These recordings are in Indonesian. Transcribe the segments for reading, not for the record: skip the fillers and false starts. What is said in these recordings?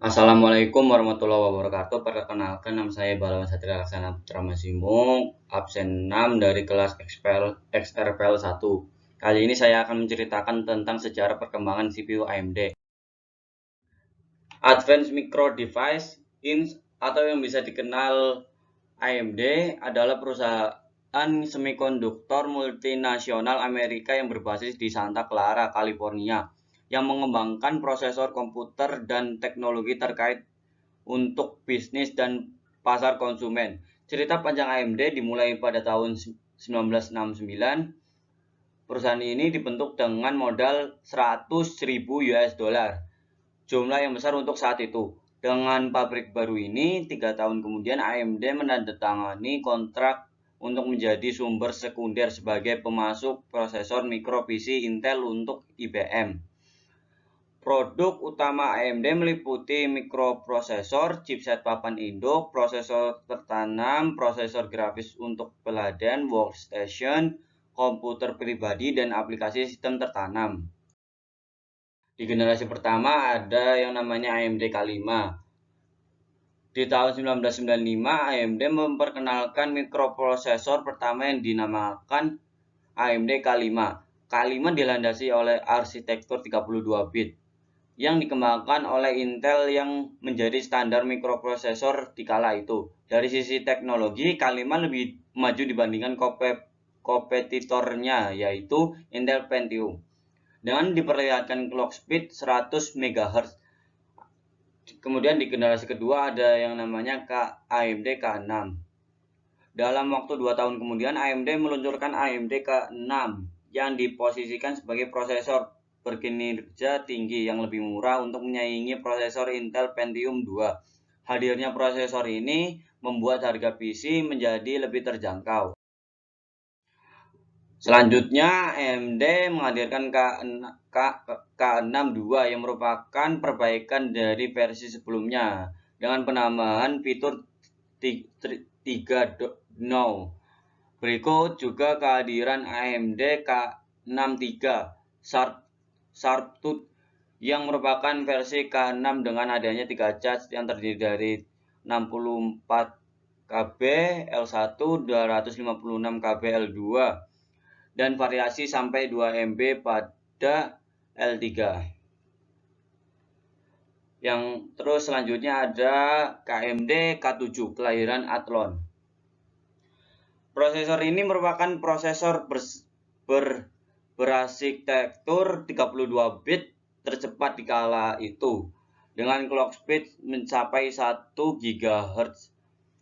Assalamualaikum warahmatullahi wabarakatuh. Perkenalkan, nama saya Balawan Satria Laksana Putra Masimung, absen 6 dari kelas XRPL 1. Kali ini saya akan menceritakan tentang sejarah perkembangan CPU AMD. Advanced Micro Device Inc. atau yang bisa dikenal AMD adalah perusahaan semikonduktor multinasional Amerika yang berbasis di Santa Clara, California, yang mengembangkan prosesor komputer dan teknologi terkait untuk bisnis dan pasar konsumen. Cerita panjang AMD dimulai pada tahun 1969. Perusahaan ini dibentuk dengan modal 100.000 US dollar, jumlah yang besar untuk saat itu. Dengan pabrik baru ini, 3 tahun kemudian AMD menandatangani kontrak untuk menjadi sumber sekunder sebagai pemasok prosesor mikro PC Intel untuk IBM. Produk utama AMD meliputi mikroprosesor, chipset papan induk, prosesor tertanam, prosesor grafis untuk peladan, workstation, komputer pribadi, dan aplikasi sistem tertanam. Di generasi pertama ada yang namanya AMD K5. Di tahun 1995, AMD memperkenalkan mikroprosesor pertama yang dinamakan AMD K5. K5 dilandasi oleh arsitektur 32 bit yang dikembangkan oleh Intel yang menjadi standar mikroprosesor di kala itu. Dari sisi teknologi, K5 lebih maju dibandingkan kompetitornya, yaitu Intel Pentium, dengan diperlihatkan clock speed 100 MHz. Kemudian di generasi kedua ada yang namanya AMD K6. Dalam waktu 2 tahun kemudian, AMD meluncurkan AMD K6 yang diposisikan sebagai prosesor berkinerja tinggi yang lebih murah untuk menyaingi prosesor Intel Pentium 2. Hadirnya prosesor ini membuat harga PC menjadi lebih terjangkau. Selanjutnya, AMD menghadirkan K62 yang merupakan perbaikan dari versi sebelumnya dengan penambahan fitur 3.0. Berikut juga kehadiran AMD K63 Sharptooth yang merupakan versi K6 dengan adanya 3 charge yang terdiri dari 64 KB L1, 256 KB L2, dan variasi sampai 2 MB pada L3. Yang terus selanjutnya ada KMD K7 kelahiran Athlon. Prosesor ini merupakan prosesor berarsitektur 32 bit tercepat di kala itu dengan clock speed mencapai 1 GHz.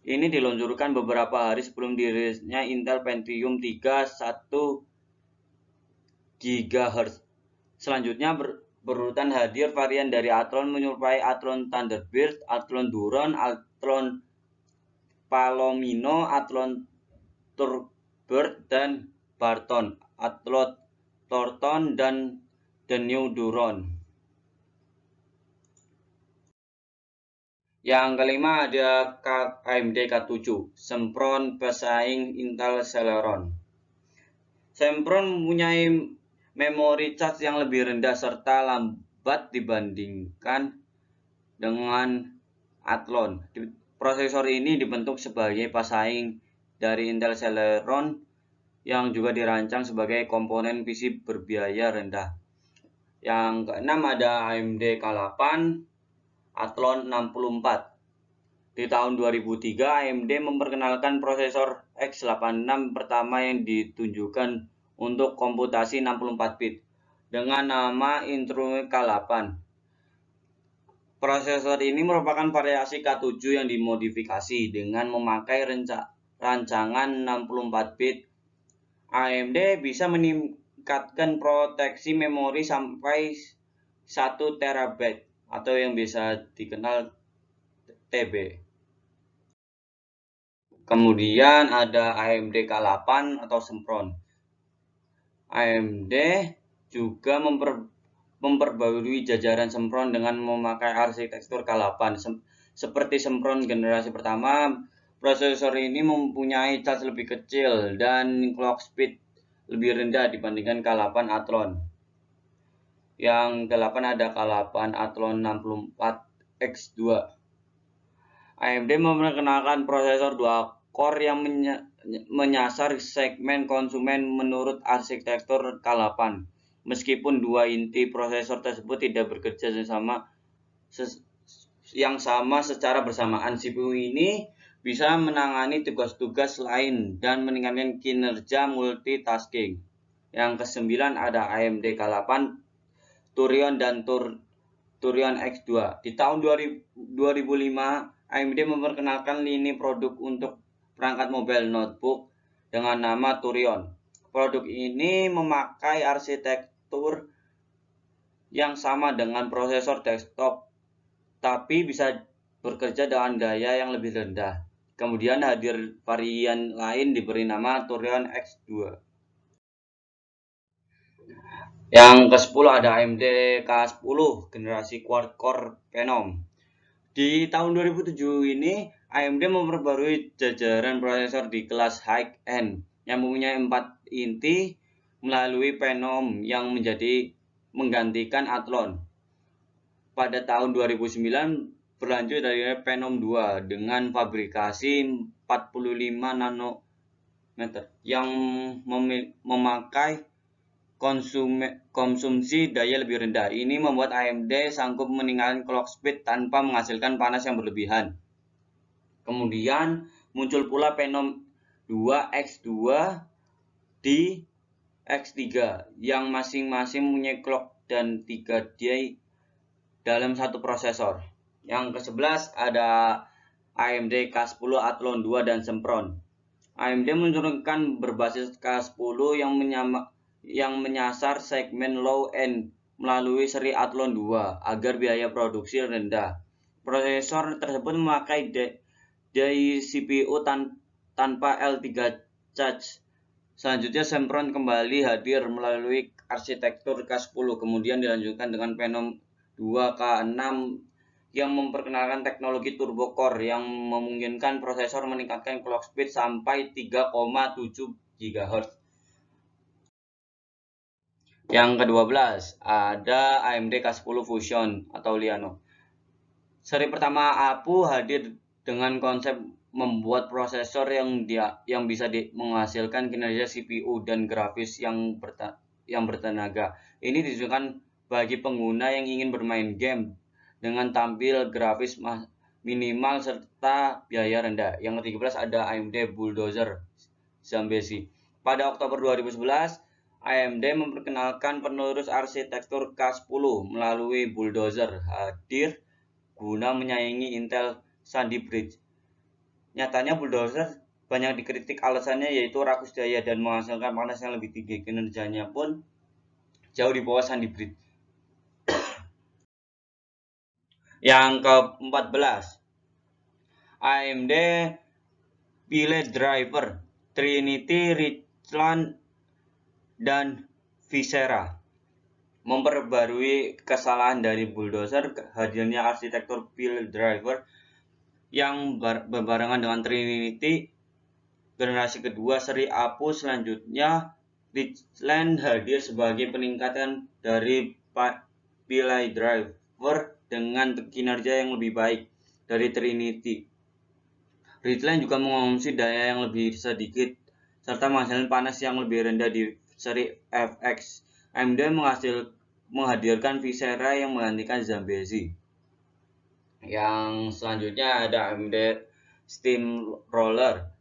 Ini diluncurkan beberapa hari sebelum dirilisnya Intel Pentium 3 1 GHz. Selanjutnya berurutan hadir varian dari Athlon menyerupai Athlon Thunderbird, Athlon Duron, Athlon Palomino, Athlon Thunderbird, dan Barton, Athlon Thornton, dan The New Duron. Yang kelima ada AMD K7, Sempron pesaing Intel Celeron. Sempron mempunyai memori charge yang lebih rendah serta lambat dibandingkan dengan Athlon. Prosesor ini dibentuk sebagai pesaing dari Intel Celeron yang juga dirancang sebagai komponen PC berbiaya rendah. Yang keenam ada AMD K8 Athlon 64. Di tahun 2003, AMD memperkenalkan prosesor X86 pertama yang ditunjukkan untuk komputasi 64 bit dengan nama Intrum K8. Prosesor ini merupakan variasi K7 yang dimodifikasi dengan memakai rancangan 64 bit. AMD bisa meningkatkan proteksi memori sampai 1 TB atau yang bisa dikenal TB. Kemudian ada AMD K8 atau Sempron. AMD juga memperbarui jajaran Sempron dengan memakai arsitektur K8. Seperti Sempron generasi pertama, prosesor ini mempunyai charge lebih kecil dan clock speed lebih rendah dibandingkan K8 Athlon. Yang 8 ada K8 Athlon 64 X2. AMD memperkenalkan prosesor 2 core yang menyasar segmen konsumen menurut arsitektur K8. Meskipun dua inti prosesor tersebut tidak bekerja yang sama secara bersamaan, CPU ini bisa menangani tugas-tugas lain dan meningkatkan kinerja multitasking. Yang kesembilan ada AMD K8 Turion dan Turion X2. Di tahun 2005, AMD memperkenalkan lini produk untuk perangkat mobile notebook dengan nama Turion. Produk ini memakai arsitektur yang sama dengan prosesor desktop, tapi bisa bekerja dengan daya yang lebih rendah. Kemudian hadir varian lain diberi nama Turion X2. Yang ke-10 ada AMD K10 generasi quad-core Phenom. Di tahun 2007 ini, AMD memperbarui jajaran prosesor di kelas high-end yang mempunyai 4 inti melalui Phenom yang menggantikan Athlon. Pada tahun 2009, berlanjut dari Phenom 2 dengan fabrikasi 45 nanometer yang memakai konsumsi daya lebih rendah. Ini membuat AMD sanggup meningkatkan clock speed tanpa menghasilkan panas yang berlebihan. Kemudian muncul pula Phenom 2 X2 di X3 yang masing-masing mempunyai clock dan 3 die dalam satu prosesor. Yang ke-11 ada AMD K10 Athlon 2 dan Sempron. AMD menurunkan berbasis K10 yang menyasar segmen low end melalui seri Athlon 2 agar biaya produksi rendah. Prosesor tersebut memakai die CPU tanpa L3 charge. Selanjutnya Sempron kembali hadir melalui arsitektur K10, kemudian dilanjutkan dengan Phenom 2 K6 yang memperkenalkan teknologi turbo core yang memungkinkan prosesor meningkatkan clock speed sampai 3,7 GHz. Yang ke-12 ada AMD K10 Fusion atau Liano. Seri pertama APU hadir dengan konsep membuat prosesor yang bisa menghasilkan kinerja CPU dan grafis yang bertenaga. Ini ditujukan bagi pengguna yang ingin bermain game dengan tampil grafis minimal serta biaya rendah. Yang ke-13 ada AMD Bulldozer Zambezi. Pada Oktober 2011, AMD memperkenalkan penerus arsitektur K10 melalui Bulldozer hadir guna menyaingi Intel Sandy Bridge. Nyatanya Bulldozer banyak dikritik alasannya yaitu rakus daya dan menghasilkan panas yang lebih tinggi. Kinerjanya pun jauh di bawah Sandy Bridge. Yang ke-14 AMD Piledriver Trinity, Richland, dan Visera. Memperbarui kesalahan dari Bulldozer, hadirnya arsitektur Piledriver yang berbarengan dengan Trinity generasi kedua seri APU. Selanjutnya Richland hadir sebagai peningkatan dari Piledriver dengan kinerja yang lebih baik dari Trinity. Richland juga mengonsumsi daya yang lebih sedikit serta menghasilkan panas yang lebih rendah di seri FX. AMD menghadirkan Visera yang menggantikan Zambezi. Yang selanjutnya ada AMD Steamroller.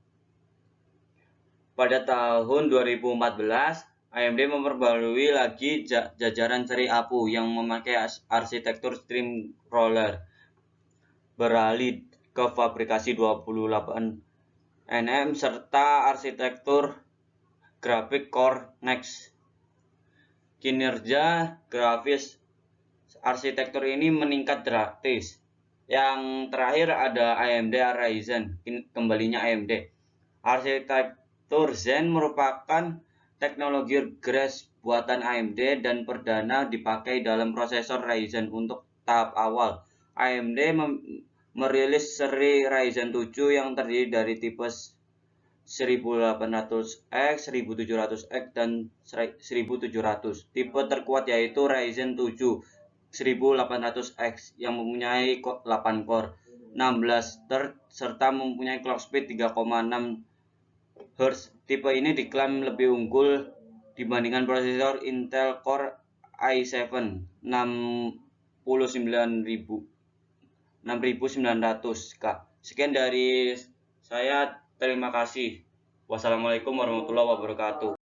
Pada tahun 2014, AMD memperbarui lagi jajaran seri APU yang memakai arsitektur Steamroller, beralih ke fabrikasi 28 nm serta arsitektur grafik Core Next. Kinerja grafis arsitektur ini meningkat drastis. Yang terakhir ada AMD Ryzen, kembalinya AMD. Arsitektur Zen merupakan teknologi Grace buatan AMD dan perdana dipakai dalam prosesor Ryzen untuk tahap awal. AMD merilis seri Ryzen 7 yang terdiri dari tipe 1800X, 1700X, dan 1700. Tipe terkuat yaitu Ryzen 7 1800X yang mempunyai 8 core, 16 thread serta mempunyai clock speed 3,6 Hz. Tipe ini diklaim lebih unggul dibandingkan prosesor Intel Core i7 6900K. Sekian dari saya, terima kasih. Wassalamualaikum warahmatullahi wabarakatuh.